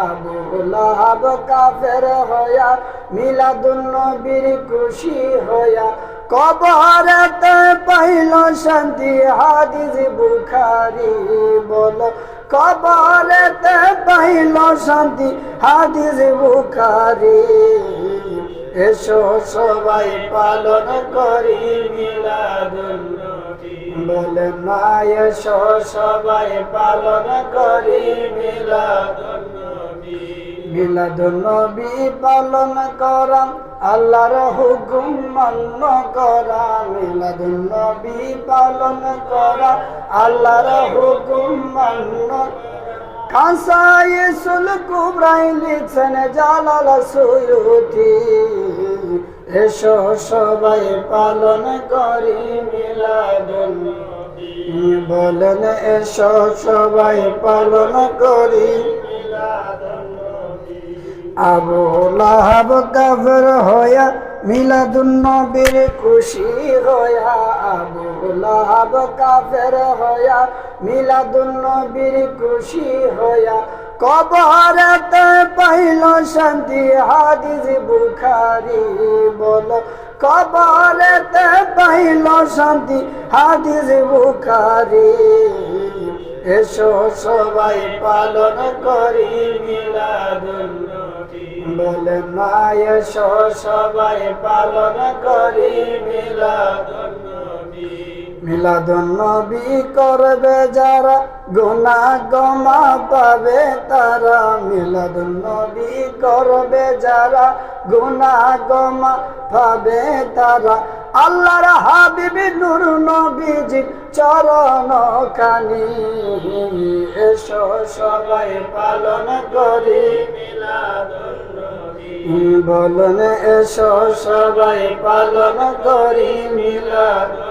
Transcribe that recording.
আবু লাহাব কাফের হইয়া মিলাদুন নবীর খুশি হইয়া কবরেতে পাইল শান্তি হাদিস বুখারী বলো কবরেতে পাইল শান্তি হাদিস বুখারী এসো সবাই পালন করি মিলাদুন নবী বলেন না এসো সবাই পালন করি মিলাদুন নবী মিলাদুন নবী পালন করা আল্লাহর হুকুম মান্য করা মিলাদুন নবী পালন করা আল্লাহর হুকুম মান্য কাসায়েসুল কুবরাই লিখছেন জালাল সুয়ুতি এসো সবাই পালন করি মিলাদুন নবী বলেন এসো সবাই পালন করি মিলাদুন নবী আবু লাহাব কাফের হইয়া মিলাদুন নবীর খুশি হইয়া আবু লাহাব কাফের হইয়া মিলাদুন নবীর খুশি হইয়া কবরেতে পাইল শান্তি হাদিস বুখারী বলো কবরেতে পাইল শান্তি হাদিস বুখারী এসো সবাই পালন করি মিলাদুন নবী বলেন না এসো সবাই পালন করি মিলাদুন নবী মিলাদুন নবী করবে যারা গুনাহ ক্ষমা পাবে তারা মিলাদুন নবী করবে যারা গুনাহ ক্ষমা পাবে তারা আল্লাহর হাবিব নূর নবীজি চরণ খানি এসো সবাই পালন করি মিলাদুন নবী বলেন এসো সবাই পালন করি মিলাদুন